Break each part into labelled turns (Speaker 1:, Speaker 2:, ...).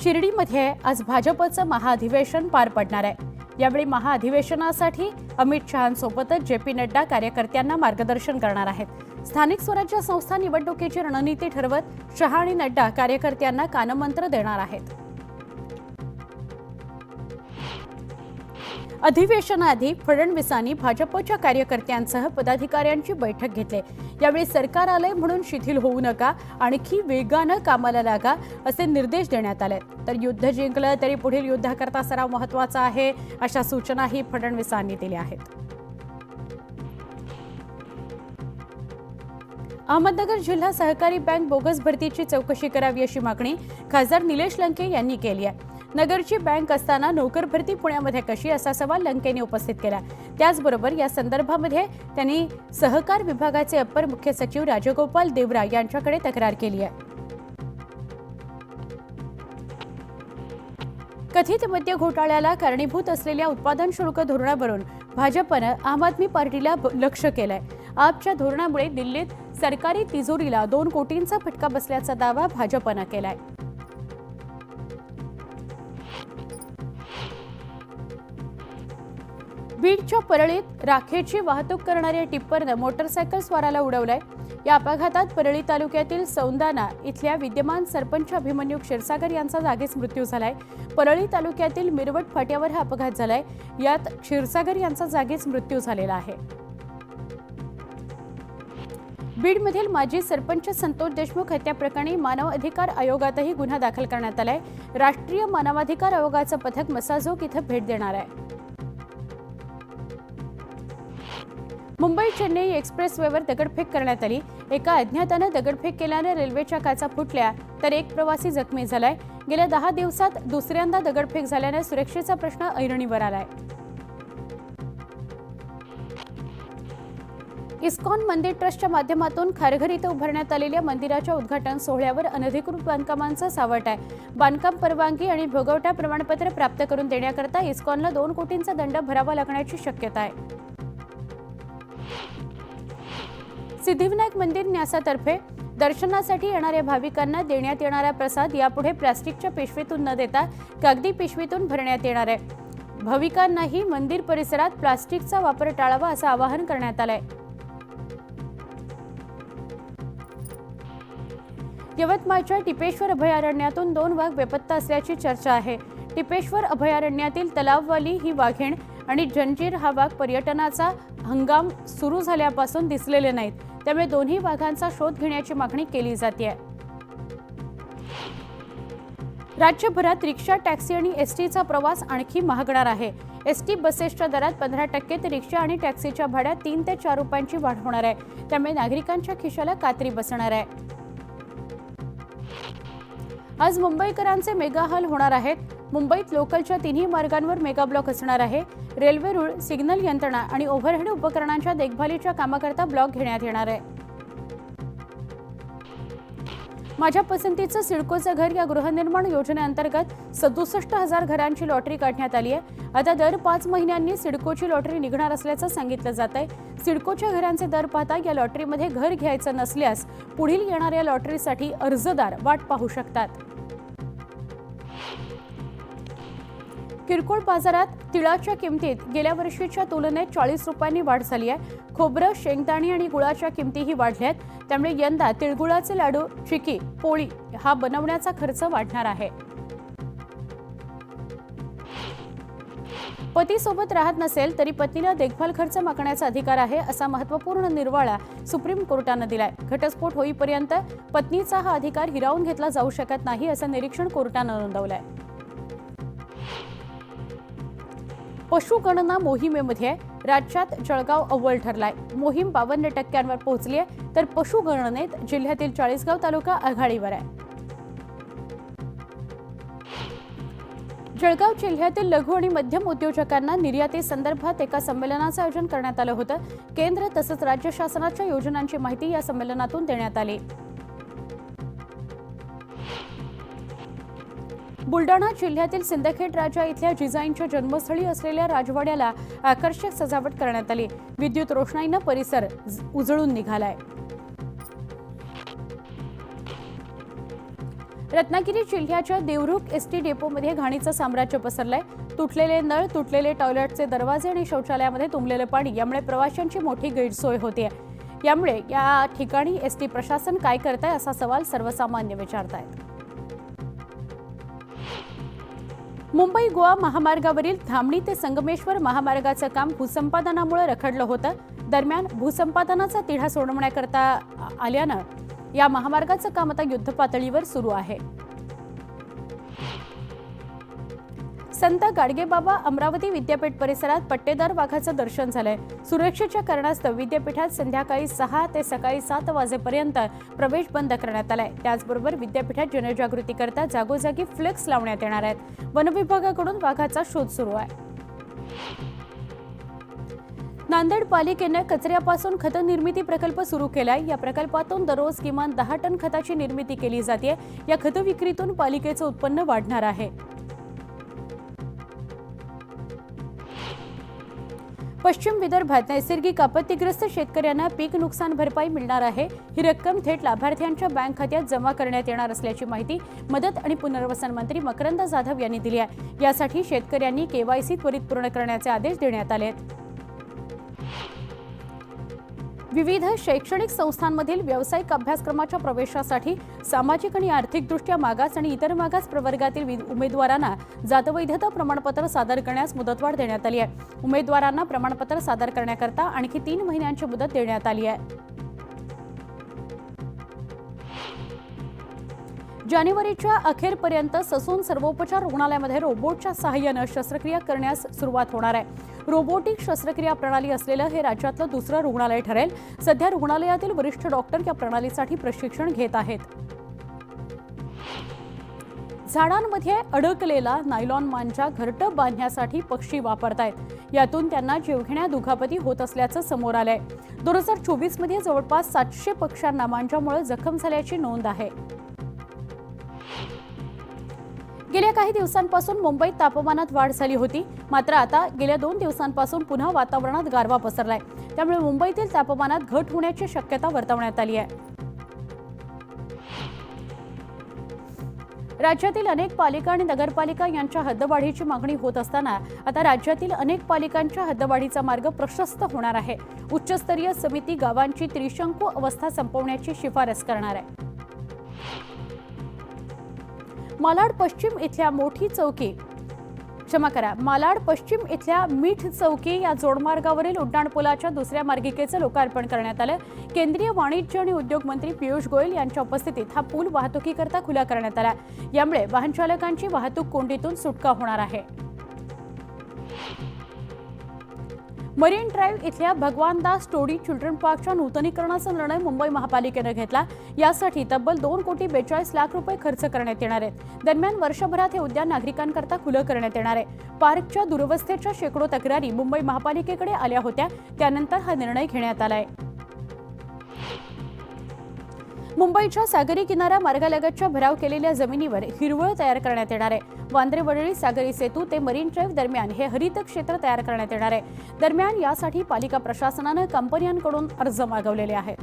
Speaker 1: शिर्डीमध्ये आज भाजपचं महाअधिवेशन पार पडणार आहे। यावेळी महाअधिवेशनासाठी अमित शहांसोबतच जे.पी. नड्डा कार्यकर्त्यांना मार्गदर्शन करणार आहेत। स्थानिक स्वराज्य संस्था निवडणुकीची रणनीती ठरवत शहा आणि नड्डा कार्यकर्त्यांना कानमंत्र देणार आहेत। अधिवेशनाआधी फडणवीसांनी भाजपच्या कार्यकर्त्यांसह पदाधिकाऱ्यांची बैठक घेतली। यावेळी सरकार आलंय म्हणून शिथिल होऊ नका, आणखी वेगानं कामाला लागा असे निर्देश देण्यात आले। तर युद्ध जिंकलं तरी पुढील युद्धाकरता सराव महत्त्वाचा आहे, अशा सूचनाही फडणवीसांनी दिल्या आहेत। अहमदनगर जिल्हा सहकारी बँक बोगस भरतीची चौकशी करावी अशी मागणी खासदार निलेश लंके यांनी केली आहे। नगरची बँक असताना नोकर भरती पुण्यामध्ये कशी, असा सवाल लंकेने उपस्थित केला। त्याचबरोबर या संदर्भामध्ये त्यांनी सहकार विभागाचे अप्पर मुख्य सचिव राजगोपाल देवरा यांच्याकडे तक्रार केली आहे। कथित मद्य घोटाळ्याला कारणीभूत असलेल्या उत्पादन शुल्क धोरणावरून भाजपनं आम आदमी पार्टीला लक्ष्य केलंय। आपच्या धोरणामुळे दिल्लीत सरकारी तिजोरीला 2 कोटींचा फटका बसल्याचा दावा भाजपनं केलाय। बीडच्या परळीत राखेची वाहतूक करणाऱ्या टिप्परनं मोटरसायकल स्वाराला उडवलंय। या अपघातात परळी तालुक्यातील सौंदाना इथल्या विद्यमान सरपंच अभिमन्यू क्षीरसागर यांचा जागीच मृत्यू झालाय। परळी तालुक्यातील मिरवट फाट्यावर हा अपघात झालाय। यात क्षीरसागर यांचा जागीच मृत्यू झालेला आहे। बीडमधील माजी सरपंच संतोष देशमुख हत्या प्रकरणी मानव अधिकार आयोगातही गुन्हा दाखल करण्यात आलाय। राष्ट्रीय मानवाधिकार आयोगाचं पथक मसाजोग इथं भेट देणार आहे। मुंबई चेन्नई एक्सप्रेसवेवर दगडफेक करण्यात आली। एका अज्ञातानं दगडफेक केल्याने रेल्वेच्या काचा फुटल्या, तर एक प्रवासी जखमी झालाय। गेल्या 10 दिवसात दुसऱ्यांदा दगडफेक झाल्याने सुरक्षेचा प्रश्न ऐरणीवर आलाय। इस्कॉन मंदिर ट्रस्टच्या माध्यमातून खारघर इथं उभारण्यात आलेल्या मंदिराच्या उद्घाटन सोहळ्यावर अनधिकृत बांधकामांचं सावट आहे। बांधकाम परवानगी आणि भोगवटा प्रमाणपत्र प्राप्त करून देण्याकरता इस्कॉनला 2 कोटींचा दंड भरावा लागण्याची शक्यता आहे। सिद्धिविनायक मंदिर न्यासातर्फे दर्शनासाठी येणाऱ्या भाविकांना देण्यात येणारा प्रसाद यापुढे प्लास्टिकच्या पिशवीतून न देता कागदी पिशवीतून भरण्यात येणार आहे। भाविकांनाही मंदिर परिसरात प्लास्टिकचा वापर टाळावा असं आवाहन करण्यात आलंय। यवतमाळच्या टिपेश्वर अभयारण्यातून 2 वाघ बेपत्ता असल्याची चर्चा आहे। टिपेश्वर अभयारण्यातील तलाववाली ही वाघीण आणि जंजीर हा वाघ पर्यटनाचा हंगाम सुरू झाल्यापासून दिसलेले नाहीत, त्यामुळे दोन्ही वाघांचा शोध घेण्याची मागणी केली जाते। राज्यभरात रिक्षा, टॅक्सी आणि एसटीचा प्रवास आणखी महागणार आहे। एसटी बसेसच्या दरात 15% तर रिक्षा आणि टॅक्सीच्या भाड्यात 3 ते 4 रुपयांची वाढ होणार आहे, त्यामुळे नागरिकांच्या खिशाला कात्री बसणार आहे। आज मुंबईकरांचे मेगा हाल होणार आहेत। मुंबईत लोकलच्या 3ही मार्गांवर मेगा ब्लॉक असणार आहे। रेल्वे रूळ, सिग्नल यंत्रणा आणि ओव्हरहेड उपकरणांच्या देखभालीच्या कामाकरता ब्लॉक घेण्यात येणार आहे। माझ्या पसंतीचं सिडकोचं घर या गृहनिर्माण योजनेअंतर्गत 67,000 घरांची लॉटरी काढण्यात आली आहे। आता दर 5 महिन्यांनी सिडकोची लॉटरी निघणार असल्याचं सांगितलं जात आहे। सिडकोच्या घरांचे दर पाहता या लॉटरीमध्ये घर घ्यायचं नसल्यास पुढील येणाऱ्या लॉटरीसाठी अर्जदार वाट पाहू शकतात। किरकोळ बाजारात तिळाच्या किमतीत गेल्या वर्षीच्या तुलनेत 40 रुपयांनी वाढ झाली आहे। खोबरं, शेंगदाणे आणि गुळाच्या किमतीही वाढल्यात, त्यामुळे यंदा तिळगुळाचे लाडू, चिकी, पोळी हा बनवण्याचा खर्च वाढणार आहे। पतीसोबत राहत नसेल तरी पत्नीला देखभाल खर्च मागण्याचा अधिकार आहे, असा महत्त्वपूर्ण निर्वाळा सुप्रीम कोर्टानं दिलाय। घटस्फोट होईपर्यंत पत्नीचा हा अधिकार हिरावून घेतला जाऊ शकत नाही, असं निरीक्षण कोर्टानं नोंदवलंय। पशुगणना मोहिमेमध्ये राज्यात जळगाव अव्वल ठरलाय। मोहीम 52% पोहोचली आहे, तर पशुगणनेत जिल्ह्यातील 40गाव तालुका आघाडीवर आहे। जळगाव जिल्ह्यातील लघु आणि मध्यम उद्योजकांना निर्यातीसंदर्भात एका संमेलनाचं आयोजन करण्यात आलं होतं। केंद्र तसंच राज्य शासनाच्या योजनांची माहिती या संमेलनातून देण्यात आली। बुलडाणा जिल्ह्यातील सिंदखेड राजा इथल्या जिजाईंच्या जन्मस्थळी असलेल्या राजवाड्याला आकर्षक सजावट करण्यात आली। विद्युत रोषणाईनं परिसर उजळून निघालाय। रत्नागिरी जिल्ह्याच्या देवरुख एसटी डेपोमध्ये घाणीचं साम्राज्य पसरलंय. तुटलेले नळ, तुटलेले टॉयलेटचे दरवाजे आणि शौचालयामध्ये तुंबलेलं पाणी यामुळे प्रवाशांची मोठी गैरसोय होते. यामुळे या ठिकाणी एसटी प्रशासन काय करतंय असा सवाल सर्वसामान्य विचारतायत. मुंबई गोवा महामार्गावरील धामणी ते संगमेश्वर महामार्गाचं काम भूसंपादनामुळे रखडलं होतं. दरम्यान भूसंपादनाचा तिढा सोडवण्याकरता आल्यानं या महामार्गाचं काम आता युद्धपातळीवर सुरू आहे. संत गाडगेबाबा अमरावती विद्यापीठ परिसरात पट्टेदार वाघाचं दर्शन झालंय. सुरक्षेच्या कारणास्तव विद्यापीठात संध्याकाळी 6 ते सकाळी 7 वाजेपर्यंत प्रवेश बंद करण्यात आलाय. त्याचबरोबर विद्यापीठात जनजागृती करता जागोजागी फ्लेक्स लावण्यात येणार आहेत. वन विभागाकडून वाघाचा शोध सुरू आहे. नांदेड पालिकेने कचऱ्यापासून खत निर्मिती प्रकल्प सुरू केलाय. या प्रकल्पातून दररोज किमान 10 टन खताची निर्मिती केली जाते. या खत विक्रीतून पालिकेचं उत्पन्न वाढणार आहे. पश्चिम विदर्भात नैसर्गिक आपत्तीग्रस्त शेतकऱ्यांना पीक नुकसान भरपाई मिळणार आहे. ही रक्कम थेट लाभार्थ्यांच्या बँक खात्यात जमा करण्यात येणार असल्याची माहिती मदत आणि पुनर्वसन मंत्री मकरंद जाधव यांनी दिली आहे. यासाठी शेतकऱ्यांनी केवायसी त्वरित पूर्ण करण्याचे आदेश देण्यात आले आहेत. विविध शैक्षणिक संस्थांमधील व्यावसायिक अभ्यासक्रमाच्या प्रवेशासाठी सामाजिक आणि आर्थिकदृष्ट्या मागास आणि इतर मागास प्रवर्गातील उमेदवारांना जातवैधता प्रमाणपत्र सादर करण्यास मुदतवाढ देण्यात आली आहे. उमेदवारांना प्रमाणपत्र सादर करण्याकरता आणखी 3 महिन्यांची मुदत देण्यात आली आहे. जानेवारीच्या अखेरपर्यंत ससून सर्वोपचार रुग्णालयामध्ये रोबोटच्या सहाय्यानं शस्त्रक्रिया करण्यास सुरुवात होणार आहे. रोबोटिक शस्त्रक्रिया प्रणाली असलेलं हे राज्यातलं दुसरं रुग्णालय ठरेल. सध्या रुग्णालयातील वरिष्ठ डॉक्टर या प्रणालीसाठी प्रशिक्षण घेत आहेत. झाडांमध्ये अडकलेला नायलॉन मांजा घरटं बांधण्यासाठी पक्षी वापरतायत. यातून त्यांना जीवघेण्या दुखापती होत असल्याचं समोर आलंय. 2024 मध्ये जवळपास 700 पक्ष्यांना मांजामुळे जखम झाल्याची नोंद आहे. गेल्या काही दिवसांपासून मुंबईत तापमानात वाढ झाली होती. मात्र आता गेल्या 2 दिवसांपासून पुन्हा वातावरणात गारवा पसरलाय. त्यामुळे मुंबईतील तापमानात घट होण्याची शक्यता वर्तवण्यात आली आहे. राज्यातील अनेक पालिका आणि नगरपालिका यांच्या हद्दवाढीची मागणी होत असताना आता राज्यातील अनेक पालिकांच्या हद्दवाढीचा मार्ग प्रशस्त होणार आहे. उच्चस्तरीय समिती गावांची त्रिशंकू अवस्था संपवण्याची शिफारस करणार आहे. मालाड पश्चिम इथल्या मीठ चौकी या जोडमार्गावरील उड्डाणपुलाच्या दुसऱ्या मार्गिकेचं लोकार्पण करण्यात आलं. केंद्रीय वाणिज्य आणि उद्योग मंत्री पियुष गोयल यांच्या उपस्थितीत हा पूल वाहतुकीकरता खुला करण्यात आला. यामुळे वाहन चालकांची वाहतूक कोंडीतून सुटका होणार आहे. मरीन ड्राईव्ह इथल्या भगवानदास टोडी चिल्ड्रन पार्कच्या नूतनीकरणाचा निर्णय मुंबई महापालिकेनं घेतला. यासाठी तब्बल 2,42 लाख रुपये खर्च करण्यात येणार आहेत. दरम्यान वर्षभरात हे उद्यान नागरिकांकरता खुलं करण्यात येणार आहे. पार्कच्या दुरवस्थेच्या शेकडो तक्रारी मुंबई महापालिकेकडे आल्या होत्या. त्यानंतर हा निर्णय घेण्यात आलाय. मुंबईच्या सागरी किनारा मार्गालगतच्या भराव केलेल्या जमिनीवर हिरवळ तयार करण्यात येणार आहे. वांद्रे वरळी सागरी सेतू ते मरीन ड्राईव्ह दरम्यान हे हरित क्षेत्र तयार करण्यात येणार आहे. दरम्यान यासाठी पालिका प्रशासनानं कंपन्यांकडून अर्ज मागवलेले आहेत.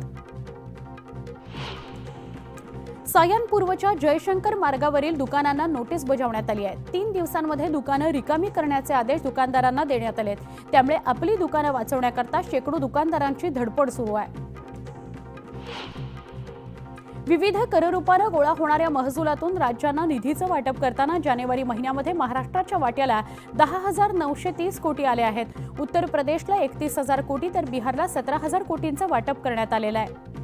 Speaker 1: सायन पूर्वच्या जयशंकर मार्गावरील दुकानांना नोटीस बजावण्यात आली आहे. 3 दिवसांमध्ये दुकानं रिकामी करण्याचे आदेश दुकानदारांना देण्यात आले आहेत. त्यामुळे आपली दुकानं वाचवण्याकरता शेकडो दुकानदारांची धडपड सुरू आहे. विविध कररूपानं गोळा होणाऱ्या महसुलातून राज्यांना निधीचं वाटप करताना जानेवारी महिन्यामध्ये महाराष्ट्राच्या वाट्याला 10,930 कोटी आले आहेत. उत्तर प्रदेशला 31,000 कोटी तर बिहारला 17,000 कोटींचं वाटप करण्यात आलेलं आहे.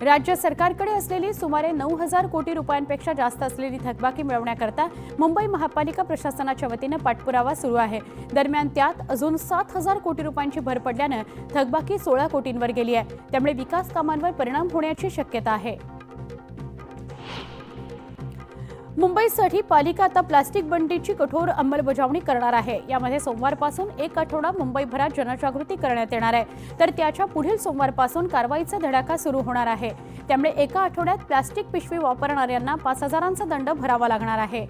Speaker 1: राज्य सरकारकडे असलेली सुमारे 9,000 कोटी रुपयांपेक्षा जास्त असलेली थकबाकी मिळवण्याकरता मुंबई महापालिका प्रशासनाच्या वतीनं पाठपुरावा सुरू आहे. दरम्यान त्यात अजून 7,000 कोटी रुपयांची भर पडल्यानं थकबाकी 16 कोटींवर गेली आहे. त्यामुळे विकास कामांवर परिणाम होण्याची शक्यता आहे. मुंबईसाठी पालिका आता प्लास्टिक बंदीची कठोर अंमलबजावणी करणार आहे. यामध्ये सोमवारपासून 1 आठवडा मुंबईभरात जनजागृती करण्यात येणार आहे. तर त्याच्या पुढील सोमवारपासून कारवाईचा धडाका सुरू होणार आहे. त्यामुळे एका आठवड्यात प्लास्टिक पिशवी वापरणाऱ्यांना 5,000चा दंड भरावा लागणार आहे.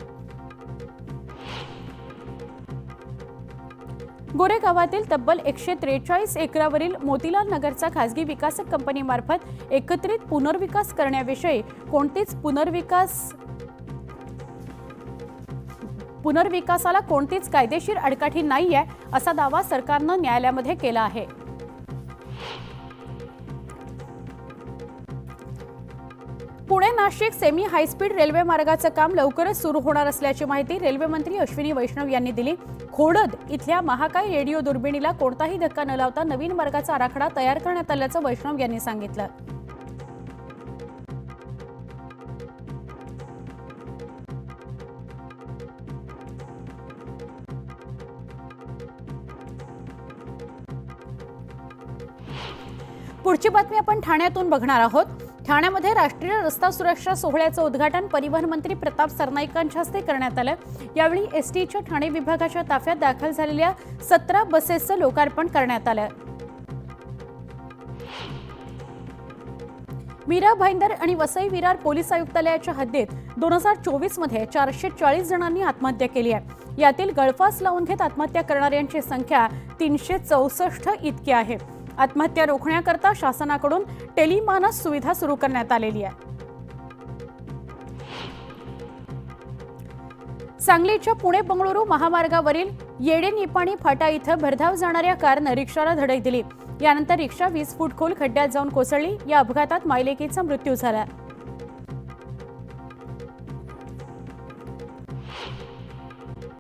Speaker 1: गोरेगावातील तब्बल 143 एकरावरील मोतीलाल नगरचा खासगी विकासक कंपनीमार्फत एकत्रित पुनर्विकास करण्याविषयी पुनर्विकासाला कोणतीच कायदेशीर आडकाठी नाहीये असा दावा सरकारनं न्यायालयामध्ये केला आहे. Pune Nashik semi high speed railway मार्गाचं काम लवकरच सुरू होणार असल्याची माहिती रेल्वे मंत्री अश्विनी वैष्णव यांनी दिली. खोडद इथल्या महाकाय रेडिओ दुर्बिणीला कोणताही धक्का न लावता नवीन मार्गाचा आराखडा तयार करण्यात आल्याचं वैष्णव यांनी सांगितलं. पुढची बातमी आपण ठाण्यातून बघणार आहोत. ठाण्यामध्ये राष्ट्रीय रस्ता सुरक्षा सोहळ्याचं उद्घाटन परिवहन मंत्री प्रताप सरनाईकांच्या हस्ते करण्यात आलं. यावेळी एसटीच्या ठाणे विभागाच्या ताफ्यात दाखल झालेल्या 17 बसेसचं लोकार्पण करण्यात आलं. मीरा भाईंदर आणि वसई विरार पोलीस आयुक्तालयाच्या हद्दीत 2024 मध्ये 440 जणांनी आत्महत्या केली आहे. यातील गळफास लावून घेत आत्महत्या करणाऱ्यांची संख्या 364 इतकी आहे. आत्महत्या रोखण्याकरता शासनाकडून टेलिमानस सुविधा सुरू करण्यात आलेली आहे. सांगलीच्या पुणे बंगळुरू महामार्गावरील येडेनिपाणी फाटा इथं भरधाव जाणाऱ्या कारनं रिक्षाला धडक दिली. यानंतर रिक्षा 20 फूट खोल खड्ड्यात जाऊन कोसळली. या अपघातात मायलेकीचा मृत्यू झाला.